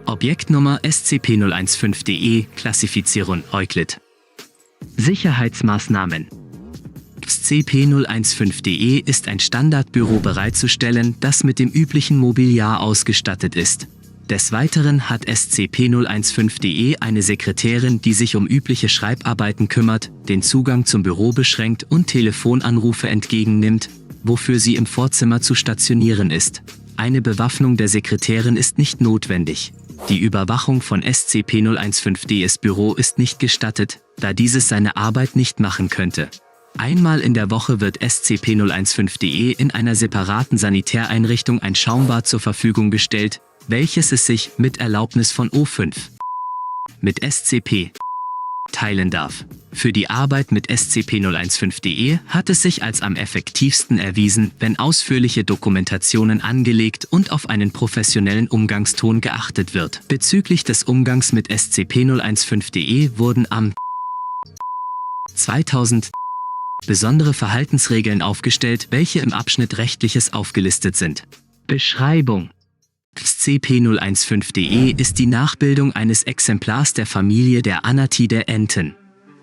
Objektnummer SCP-015-DE, Klassifizierung Euclid. Sicherheitsmaßnahmen. SCP-015-DE ist ein Standardbüro bereitzustellen, das mit dem üblichen Mobiliar ausgestattet ist. Des Weiteren hat SCP-015-DE eine Sekretärin, die sich um übliche Schreibarbeiten kümmert, den Zugang zum Büro beschränkt und Telefonanrufe entgegennimmt, wofür sie im Vorzimmer zu stationieren ist. Eine Bewaffnung der Sekretärin ist nicht notwendig. Die Überwachung von SCP-015-DEs Büro ist nicht gestattet, da dieses seine Arbeit nicht machen könnte. Einmal in der Woche wird SCP-015-DE in einer separaten Sanitäreinrichtung ein Schaumbad zur Verfügung gestellt, welches es sich mit Erlaubnis von O5 mit SCP teilen darf. Für die Arbeit mit SCP-015-DE hat es sich als am effektivsten erwiesen, wenn ausführliche Dokumentationen angelegt und auf einen professionellen Umgangston geachtet wird. Bezüglich des Umgangs mit SCP-015-DE wurden am 2000 besondere Verhaltensregeln aufgestellt, welche im Abschnitt Rechtliches aufgelistet sind. Beschreibung: SCP-015-DE ist die Nachbildung eines Exemplars der Familie der Anatidae-Enten.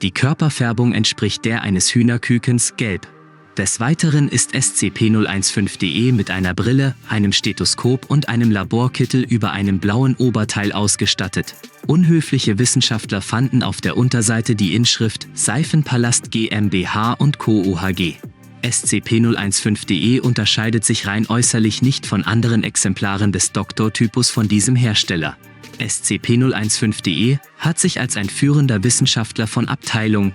Die Körperfärbung entspricht der eines Hühnerkükens, gelb. Des Weiteren ist SCP-015-DE mit einer Brille, einem Stethoskop und einem Laborkittel über einem blauen Oberteil ausgestattet. Unhöfliche Wissenschaftler fanden auf der Unterseite die Inschrift Seifenpalast GmbH und Co. OHG. SCP-015-DE unterscheidet sich rein äußerlich nicht von anderen Exemplaren des Doktortypus von diesem Hersteller. SCP-015-DE hat sich als ein führender Wissenschaftler von Abteilung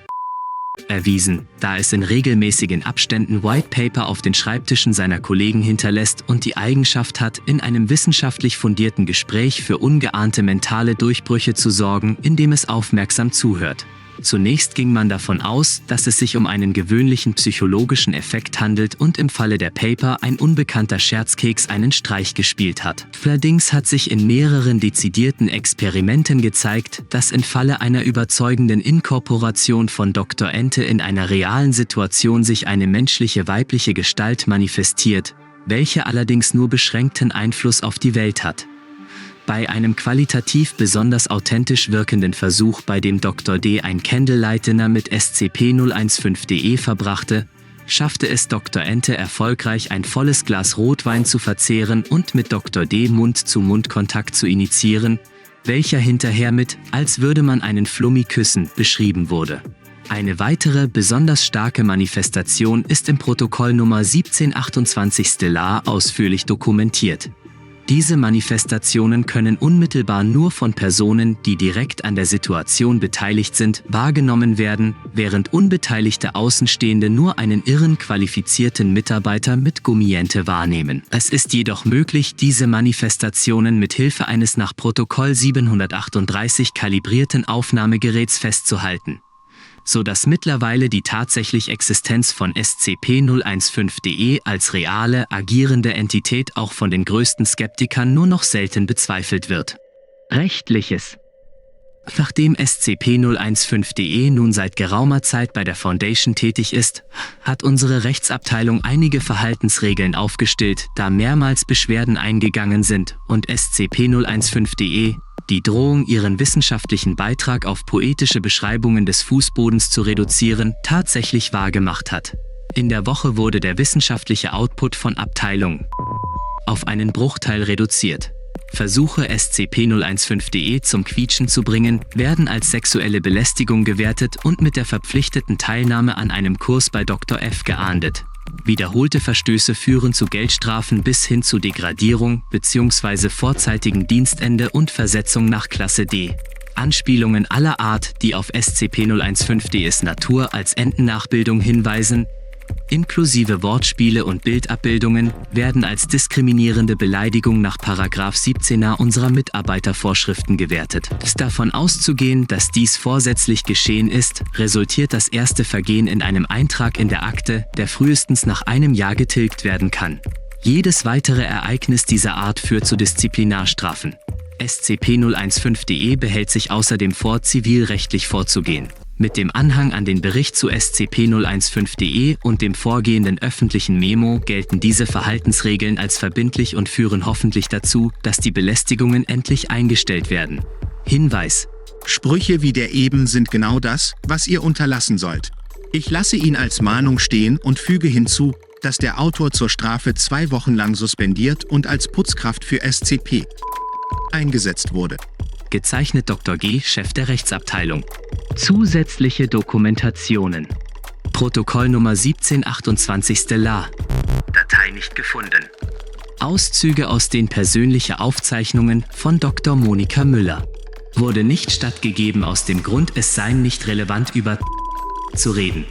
erwiesen, da es in regelmäßigen Abständen White Paper auf den Schreibtischen seiner Kollegen hinterlässt und die Eigenschaft hat, in einem wissenschaftlich fundierten Gespräch für ungeahnte mentale Durchbrüche zu sorgen, indem es aufmerksam zuhört. Zunächst ging man davon aus, dass es sich um einen gewöhnlichen psychologischen Effekt handelt und im Falle der Paper ein unbekannter Scherzkeks einen Streich gespielt hat. Allerdings hat sich in mehreren dezidierten Experimenten gezeigt, dass im Falle einer überzeugenden Inkorporation von Dr. Ente in einer realen Situation sich eine menschliche weibliche Gestalt manifestiert, welche allerdings nur beschränkten Einfluss auf die Welt hat. Bei einem qualitativ besonders authentisch wirkenden Versuch, bei dem Dr. D. ein Candlelight-Dinner mit SCP-015-DE verbrachte, schaffte es Dr. Ente erfolgreich, ein volles Glas Rotwein zu verzehren und mit Dr. D. Mund-zu-Mund-Kontakt zu initiieren, welcher hinterher mit „als würde man einen Flummi küssen“ beschrieben wurde. Eine weitere, besonders starke Manifestation ist im Protokoll Nummer 1728 La ausführlich dokumentiert. Diese Manifestationen können unmittelbar nur von Personen, die direkt an der Situation beteiligt sind, wahrgenommen werden, während unbeteiligte Außenstehende nur einen irren qualifizierten Mitarbeiter mit Gummiente wahrnehmen. Es ist jedoch möglich, diese Manifestationen mit Hilfe eines nach Protokoll 738 kalibrierten Aufnahmegeräts festzuhalten, sodass mittlerweile die tatsächliche Existenz von SCP-015-DE als reale, agierende Entität auch von den größten Skeptikern nur noch selten bezweifelt wird. Rechtliches. Nachdem SCP-015-DE nun seit geraumer Zeit bei der Foundation tätig ist, hat unsere Rechtsabteilung einige Verhaltensregeln aufgestellt, da mehrmals Beschwerden eingegangen sind und SCP-015-DE die Drohung, ihren wissenschaftlichen Beitrag auf poetische Beschreibungen des Fußbodens zu reduzieren, tatsächlich wahrgemacht hat. In der Woche wurde der wissenschaftliche Output von Abteilung auf einen Bruchteil reduziert. Versuche, SCP-015-DE zum Quietschen zu bringen, werden als sexuelle Belästigung gewertet und mit der verpflichteten Teilnahme an einem Kurs bei Dr. F. geahndet. Wiederholte Verstöße führen zu Geldstrafen bis hin zu Degradierung bzw. vorzeitigen Dienstende und Versetzung nach Klasse D. Anspielungen aller Art, die auf SCP-015-DEs Natur als Entennachbildung hinweisen, inklusive Wortspiele und Bildabbildungen, werden als diskriminierende Beleidigung nach § 17a unserer Mitarbeitervorschriften gewertet. Ist davon auszugehen, dass dies vorsätzlich geschehen ist, resultiert das erste Vergehen in einem Eintrag in der Akte, der frühestens nach einem Jahr getilgt werden kann. Jedes weitere Ereignis dieser Art führt zu Disziplinarstrafen. SCP-015-DE behält sich außerdem vor, zivilrechtlich vorzugehen. Mit dem Anhang an den Bericht zu scp015.de und dem vorgehenden öffentlichen Memo gelten diese Verhaltensregeln als verbindlich und führen hoffentlich dazu, dass die Belästigungen endlich eingestellt werden. Hinweis: Sprüche wie der eben sind genau das, was ihr unterlassen sollt. Ich lasse ihn als Mahnung stehen und füge hinzu, dass der Autor zur Strafe 2 Wochen lang suspendiert und als Putzkraft für SCP eingesetzt wurde. Gezeichnet Dr. G., Chef der Rechtsabteilung. Zusätzliche Dokumentationen. Protokoll Nummer 1728 La. Datei nicht gefunden. Auszüge aus den persönlichen Aufzeichnungen von Dr. Monika Müller. Wurde nicht stattgegeben aus dem Grund, es sei nicht relevant über zu reden.